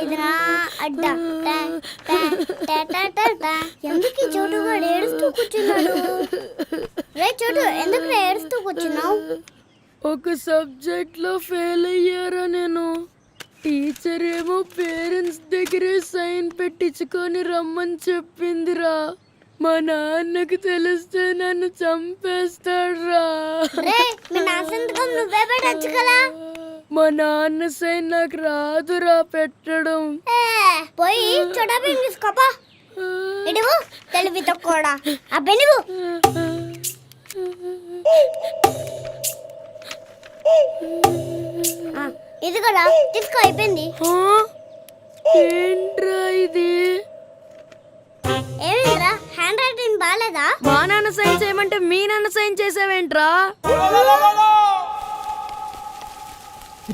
ఇది నా అడ్డ. ఎందుకు ఈ చోటుగాడు ఏడుస్తూ కూర్చున్నాడు? రే చోటు, ఎందుకు ఏడుస్తూ కూర్చున్నావు? ఒక సబ్జెక్ట్ లో ఫెయిల్ అయ్యారా నేను. టీచర్ ఏమో పేరెంట్స్ దగ్గరే సైన్ పెట్టించుకొని రమ్మని చెప్పిందిరా. మా నాన్నకు తెలిస్తే నన్ను చంపేస్తాడ్రా. రే మీ నా సంతకం నువ్వే పెట్టొచ్చు కదా. మా నాన్న సైన్ నాకు రాదురా పెట్టడం. పోయి చోటా పెన్ తీసుకోపా. ఇడువు తెలివి తక్కువడా. ఆ పెనుగు ఇది కూడా తీసుకో. అయిపోయింది. ఏంట్రా ఇది? ఏమైందిరా? హ్యాండ్ రైటింగ్ బాలేదా? మా నాన్న సైన్ చేయమంటే మీ నాన్న సైన్ చేసావేంట్రా?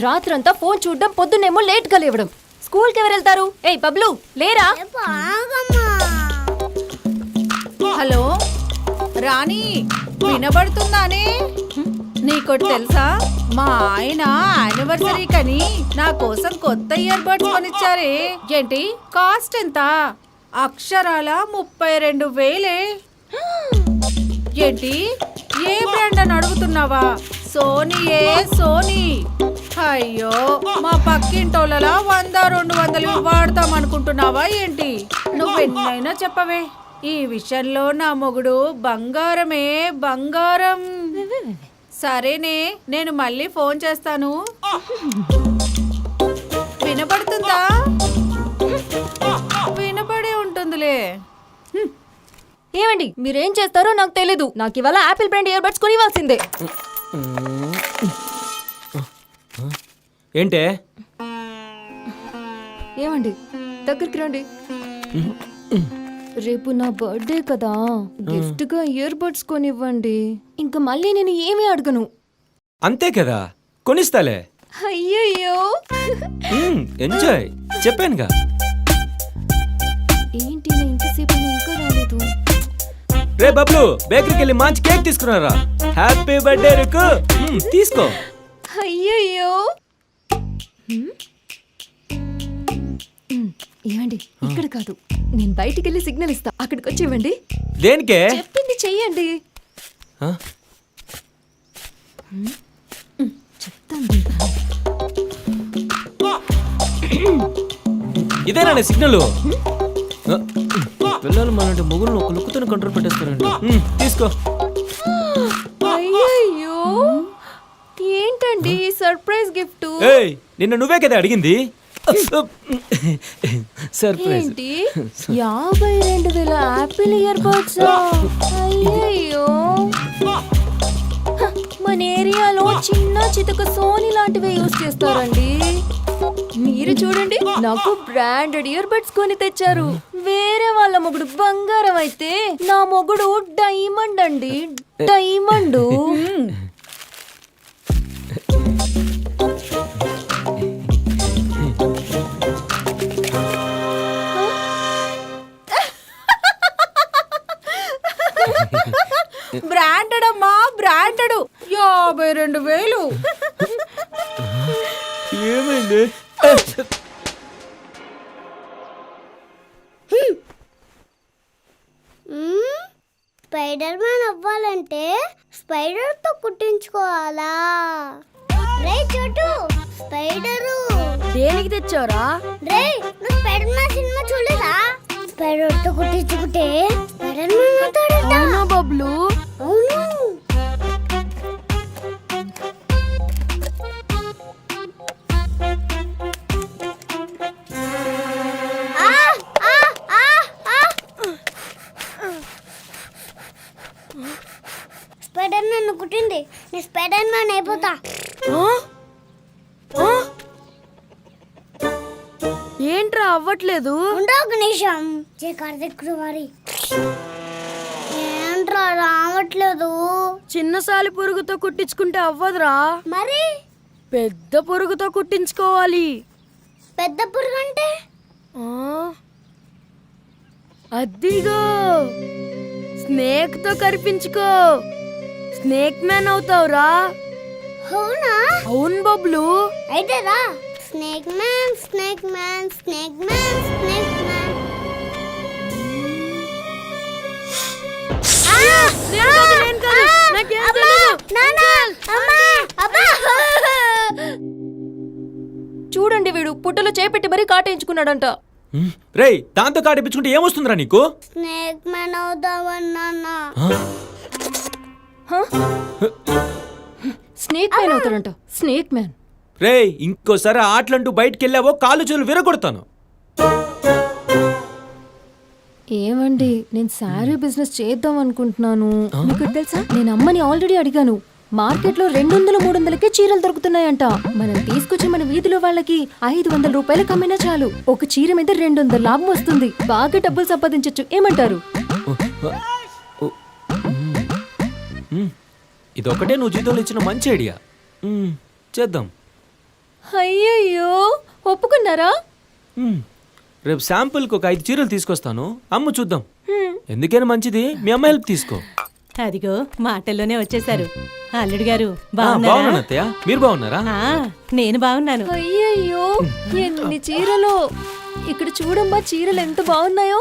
రాత్రంతా ఫోన్ చూడడం, పొద్దున్నేమో లేట్ గా లేవడం. స్కూల్కి ఎవరు వెళ్తారు? ఏయ్ బబ్లు లేరా? హలో రాణి, వినబడుతుందానే? నీకోటి తెలుసా, మా ఆయన యానివర్సరీ కని నా కోసం కొత్త ఇయర్ బడ్స్ కొనిచ్చారే. ఏంటి కాస్ట్ ఎంత? అక్షరాల 32,000. ఏంటి ఏ బ్రాండ్ అని అడుగుతున్నావా? సోనీయే, సోనీ. అయ్యో, మా పక్కింటోళ్ళలా 100-200 వాడతాం అనుకుంటున్నావా ఏంటి? నువ్వెన్నైనా చెప్పవే, ఈ విషయంలో నా మొగుడు బంగారమే బంగారం. సరేనే, నేను మళ్ళీ ఫోన్ చేస్తాను. వినపడుతుందా? వినపడే ఉంటుందిలే. ఏమండి మీరేం చేస్తారో నాకు తెలీదు. నాకు ఇవాళ యాపిల్ బ్రాండ్ ఇయర్ బడ్స్ కొనివ్వాల్సిందే. ఏంటే? ఏమండి దగ్గరికి రండి. రేపు నా బర్త్డే కదా, గిఫ్ట్ గా ఇయర్ బడ్స్ కొనివ్వండి. ఇంకా మళ్ళీ నేను ఏమీ అడగను. అంతే కదా, కొనిస్తాలే. అయ్యయ్యో ఎంజాయ్, చెప్పానుగా. ఏంటి నా ఇంతసేపు ఇంకా రాలేదు? రే బబ్లు, బేకరీకి వెళ్ళి మంచి కేక్ తీసుకున్నారా. హ్యాపీ బర్త్డే రుకు, తీసుకో. అయ్యయ్యో ఏమండి ఇక్కడ కాదు, నేను బయటికి వెళ్ళి సిగ్నల్ ఇస్తా, అక్కడికి వచ్చి ఇవ్వండి. దేనికే? చెప్పింది చెయ్యండి. చెప్తాను. ఇదేనా సిగ్నల్? పిల్లలు మనంటే మొగులను ఒక లుక్కుతో కంట్రోల్ పెట్టేస్తారండి. తీసుకో. అయ్యయ్యో ఏంటండి సర్ప్రైజ్ గిఫ్ట్? ఏయ్, నిన్న నువ్వే కదా అడిగింది. సర్ప్రైజ్. ఏంటి 52,000 యాపిల్ ఇయర్ బడ్స్? అయ్యయ్యో, మన ఏరియాలో చిన్న చితక సోనీ లాంటివే యూజ్ చేస్తారండి. మీరు చూడండి, నాకు బ్రాండెడ్ ఇయర్ బడ్స్ కొని తెచ్చారు. వేరే వాళ్ళ మొగుడు బంగారం అయితే నా మొగుడు డైమండ్ అండి, డైమండ్. బ్రాండెడ్ అమ్మా, బ్రాండెడ్. 52,000. ఏమైంది? స్పైడర్ మ్యాన్ అవ్వాలంటే స్పైడర్ తో కుట్టించుకోవాలా? రే చోటు, స్పైడరు దేనికి తెచ్చారా? రే నువ్వు స్పైడర్ మ్యాన్ సినిమా చూడలేదా? స్పైడర్ తో కుట్టించుకుంటే స్పైడర్ మ్యాన్ అవుతాడట. అవునా బబ్లు? అవును. స్పైడర్ మ్యాన్ కుట్టింది, నీ స్పైడర్ మ్యాన్ అయిపోతా. ఏంట్రా అవ్వట్లేదు? ఉండో ఒక నిమిషం. కార్తీక్ వారి ఏంట్రా రావట్లేదు? చిన్న సాలి పురుగుతో కుట్టించుకుంటే అవ్వదురా. మరి పెద్ద పురుగుతో కుట్టించుకోవాలి. పెద్ద పురుగు అంటే? అద్దిగో స్నేక్ తో కరిపించుకో, స్నేక్ మ్యాన్ అవుతావురా. అవునా? అవును బబ్లు. అయితే రా snake man snake man snake man snake man. చూడండి వీడు పుట్టలో చేపెట్టి మరీ కాటేయించుకున్నాడంట. రేయ్ దాంతో కాటిపించుకుంటే ఏమొస్తుందిరా నీకు? స్నేక్ మ్యాన్ అవుదామన్నా. స్నేక్ మ్యాన్ అవుతాడంట. Snake man. రేయ్ ఇంకోసారి ఆటలంటూ బయటికి వెళ్ళావో కాళ్ళు చేతులు విరగొడతాను. ఏమండి నేను శారీ బిజినెస్ చేద్దాం అనుకుంటున్నాను. మీకు తెలుసా నేను అమ్మని ఆల్రెడీ అడిగాను. మార్కెట్లో 200-300కే చీరలు దొరుకుతున్నాయంట. మనం తీసుకొచ్చి మన వీధిలో వాళ్ళకి 500 రూపాయలకు అమ్మినా చాలు. ఒక చీర మీద 200 లాభం వస్తుంది. బాగా డబ్బులు సంపాదించొచ్చు. ఏమంటారు? ఇదొకటే నువ్వు జీతంలో ఇచ్చిన మంచి ఐడియా. చేద్దాం. అయ్యయ్యో ఒప్పుకున్నారా? రేపు శాంపుల్కి ఒక 5 చీరలు తీసుకొస్తాను. అమ్ము చూద్దాం. ఎందుకైనా మంచిది మీ అమ్మ హెల్ప్ తీసుకో. అదిగో మాటల్లోనే వచ్చేసారు. అల్లుడు గారు బాగున్నాను బాగున్నారా? అత్తయ్య, మీరు బాగున్నారా? నేను బాగున్నాను. అయ్యయ్యో ఎన్ని చీరలు! ఇక్కడ చూడమ్మా చీరలు ఎంత బాగున్నాయో.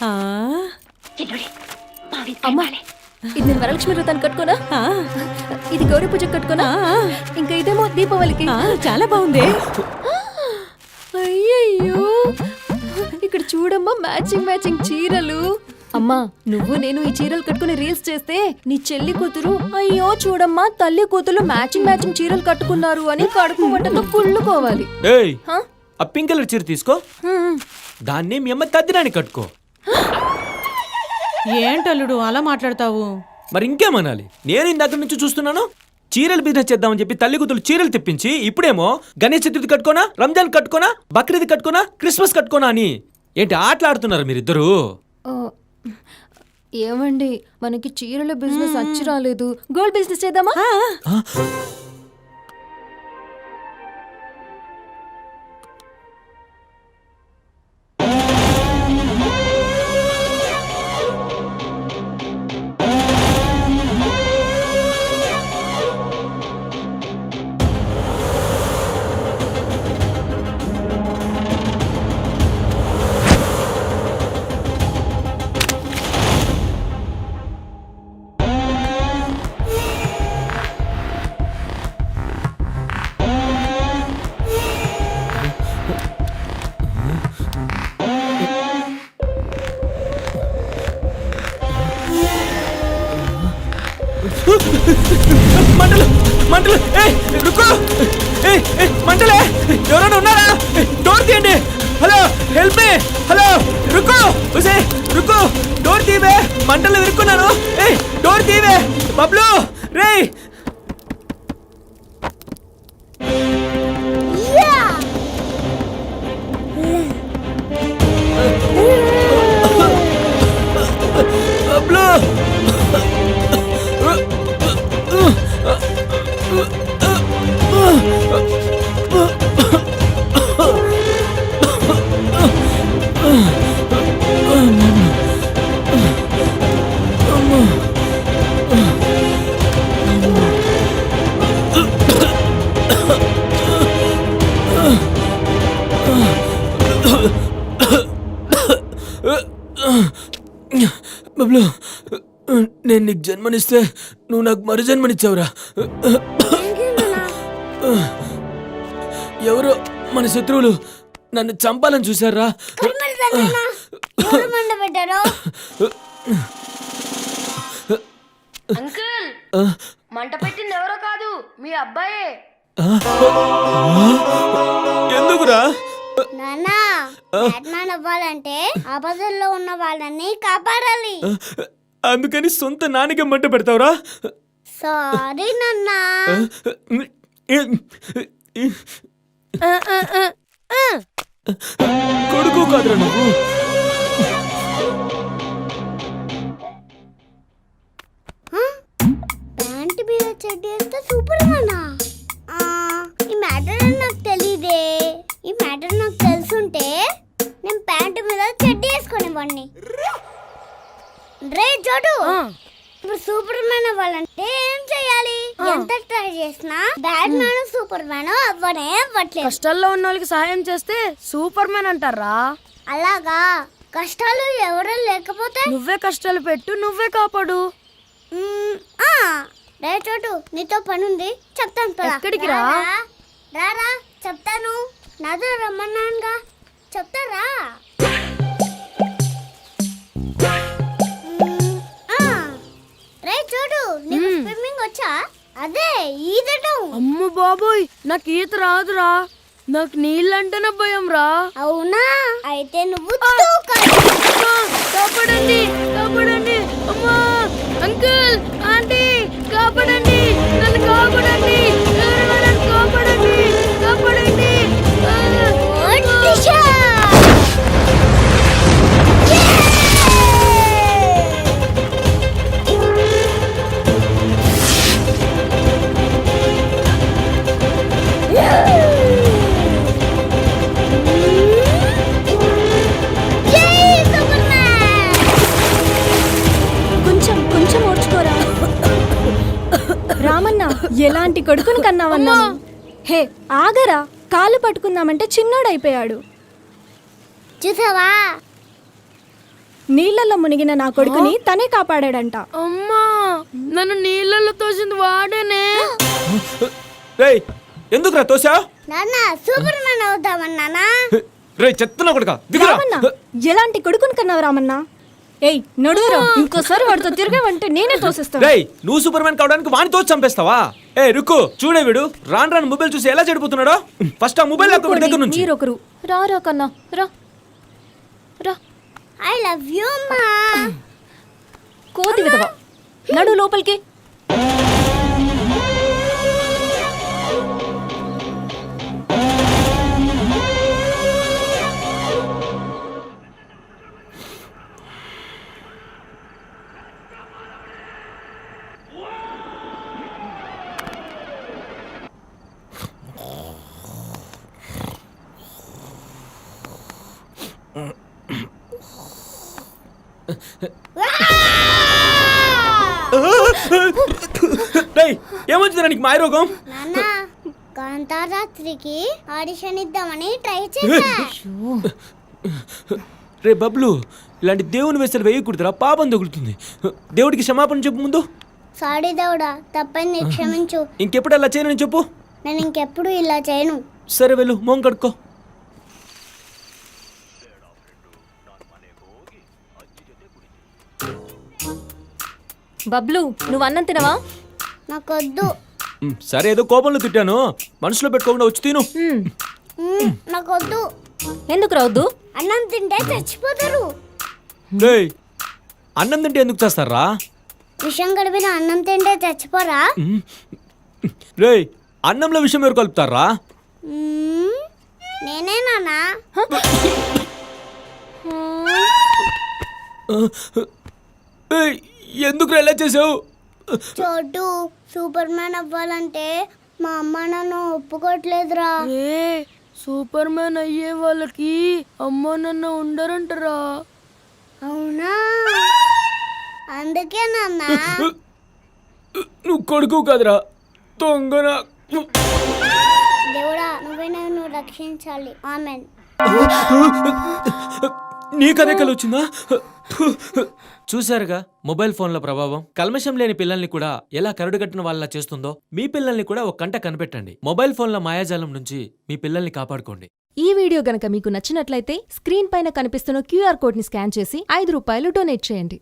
ఆ, అమ్మా ఇది నేను వరలక్ష్మి వ్రతాన్ని కట్టుకోనా? ఆ, ఇది గౌరీ పూజకు కట్టుకోనా? ఇంకా ఇదేమో దీపావళికి. ఆ, చాలా బాగుంది. అయ్యయ్యో ఇక్కడ చూడమ్మా మ్యాచింగ్ మ్యాచింగ్ చీరలు. అమ్మా నువ్వు నేను ఈ చీరలు కట్టుకుని రీల్స్ చేస్తే నీ చెల్లి కూతురు అయ్యో చూడమ్మా తల్లి కూతురు మ్యాచింగ్ మ్యాచింగ్ చీరలు కట్టుకున్నారు అని కడుపు మంటతో కుళ్ళుకోవాలి. ఏయ్ హ? ఆ పింక్ కలర్ చీర తీసుకో. దాన్ని మీ అమ్మ తద్దినానికి కట్టుకో. ఏంటల్లుడు అలా మాట్లాడతావు? మరి ఇంకేమనాలి? నేను ఇందాక నుంచి చూస్తున్నాను. చీరలు బిజినెస్ చేద్దామని చెప్పి తల్లి కూతురు చీరలు తెప్పించి ఇప్పుడేమో గణేష్ చతుర్థి కట్టుకోనా, రంజాన్ కట్టుకోనా, బక్రీద్ కట్టుకోనా, క్రిస్మస్ కట్టుకోనా అని ఏంటి ఆటలాడుతున్నారు మీరిద్దరు? ఏమండి మనకి చీరల బిజినెస్ అచ్చి రాలేదు. గోల్డ్ బిజినెస్ చేద్దామా? మంటలు మంటలు! రుకో! మంటలే! ఎవరైనా ఉన్నారా? డోర్ తీయండి. Hello help me! హలో రుకో! రుకో! డోర్ తీవే! మంటలు విరుక్కున్నాను. డోర్ తీవే! బబ్లు రే! బబ్లు బబ్లు నేను నీకు జన్మనిస్తే నువ్వు నాకు మరు జన్మనిచ్చావురా. ఎవరో మన శత్రువులు నన్ను చంపాలని చూశారా? అంకుల్ మంట పెట్టింది ఎవరో కాదు మీ అబ్బాయే. ఎందుకురా? నాన్నా బ్యాట్మ్యాన్ అవ్వాలంటే ఆపదల్లో ఉన్న వాళ్ళని కాపాడాలి. అందుకని సొంత నాన్నకి మంట పెడతావురా? సారీ నాన్నా. కొడుకు కాదురా నువ్వు. ప్యాంట్ మీద చెడ్డి వేస్తే సూపర్ నాన్నా. ఈ మ్యాటర్ నాకు తెలీదే. ఈ మ్యాటర్ నాకు తెలుసుంటే నేను ప్యాంటు మీద చెడ్డి వేసుకునేవాడిని. రే చోటు ఇప్పుడు సూపర్ మ్యాన్ అవ్వాలంటే ఏం చేయాలి? ఎంత ట్రై చేసినా బ్యాట్ మ్యాన్ సూపర్ మ్యాన్ అవ్వట్లేదు. కష్టాల్లో ఉన్న వాళ్ళకి సహాయం చేస్తే సూపర్ మ్యాన్ అంటారా? అలాగా కష్టాలు ఎవరు లేకపోతే నువ్వే కష్టాలు పెట్టు, నువ్వే కాపాడు. రే చోటు, నీతో పని ఉంది, చెప్తాను పద. ఎక్కడికి రా? రారా చెప్తాను, నాతో రమ్మన్నానుగా, చెప్తారా? రే చోటు, నీకు స్విమ్మింగ్ వచ్చా? అదే ఈదటం. అమ్మ బాబోయ్, నాకు ఈత రాదురా. నాకు నీళ్ళంటేనే భయం రా. అవునా? అయితే నువ్వు అమ్మా, కాపాడండి, కాపాడండి. అమ్మా, అంకుల్, ఆంటీ, కాపాడండి, నన్ను కాపాడండి, ఎవరైనా నన్ను కాపాడండి, కాపాడండి. ఆ, అమ్మా. కొంచెం కొంచెం ఓర్చుకోరా. రామన్న, ఎలాంటి కొడుకుని కన్నావన్నా? హే ఆగరా, కాలు పట్టుకుందామంటే చిన్నోడైపోయాడు. చూసావా? నీళ్ళల్లో మునిగిన నా కొడుకుని తనే కాపాడాడంట. అమ్మా, నన్ను నీళ్ళల్లో తోసింది వాడేనే. రేయ్ ఎందుకురా తోసా? నాన్న సూపర్ మ్యాన్ అవుతామన్నానా? రే చెత్తన కొడుకా దిగురా. రామన్న, ఎలాంటి కొడుకుని కన్నావు రామన్న? ఏయ్ నడువురా, ఇంకోసారి వాడితో తిరిగావంటే నేనే తోసిస్తాను. రేయ్ నువ్వు సూపర్ మ్యాన్ కావడానికి వాని తోచి చంపేస్తావా? ఏ రుక్కు, చూడే వీడు రాను రాను మొబైల్ చూసి ఎలా చెడిపోతున్నాడో. ఫస్ట్ ఆ మొబైల్ లాక్కోండి దగ్గర నుంచి. మీరొకరు రా కన్నా, రా రా. ఐ లవ్ యూ మా. కోతి విధవా, నడు లోపలికి. రేయ్ ఏమొచ్చిందిరా నీకు మాయ రోగం? నాన్న కాంతారాత్రికి ఆడిషన్ ఇద్దామని ట్రై చేశా. రే బబ్లు, ఇలాంటి దేవుని వేసలు వేయకూడదురా, పాపం తగులుతుంది. దేవుడికి క్షమాపణ చెప్పు ముందు. సారీ దేవుడా, తప్పని క్షమించు. ఇంకెప్పుడు అలా చేయనని చెప్పు. నేను ఇంకెప్పుడు ఇలా చేయను. సరే వెళ్ళు, మోం కడుక్కో. బబ్లు, నువ్వు అన్నం తినవా? నాకొద్దు. సరే ఏదో కోపంలో తిట్టాను, మనసులో పెట్టుకోకుండా వచ్చి తిను. నాకొద్దు. ఎందుకు రావద్దు? అన్నం తింటే చచ్చిపోతారు. రేయ్ అన్నం తింటే ఎందుకు చేస్తారా? విషం గడిపిన అన్నం తింటే చచ్చిపోరా? రేయ్ అన్నంలో విషయం ఎవరు కలుపుతారా? నేనే నాన్నా. ఎందుకు ఎలా చేసావు? చోటు, సూపర్ మ్యాన్ అవ్వాలంటే మా అమ్మ నన్ను ఒప్పుకోవట్లేదురా. రే, సూపర్ మ్యాన్ అయ్యే వాళ్ళకి అమ్మ నాన్న ఉండరంటరా. అవునా? అందుకే నాన్న. నువ్వు కొడుకు కదరా దొంగన. దేవుడా, నువ్వే నన్ను రక్షించాలి. ఆమెన్. నీకదే కల వచ్చిందా? చూసారుగా మొబైల్ ఫోన్ల ప్రభావం కల్మషం లేని పిల్లల్ని కూడా ఎలా కరుడుగట్టిన వాళ్ళ చేస్తుందో. మీ పిల్లల్ని కూడా ఒక కంట కనిపెట్టండి. మొబైల్ ఫోన్ల మాయాజాలం నుంచి మీ పిల్లల్ని కాపాడుకోండి. ఈ వీడియో గనక మీకు నచ్చినట్లయితే స్క్రీన్ పైన కనిపిస్తున్న QR కోడ్ ని స్కాన్ చేసి ₹5 డొనేట్ చేయండి.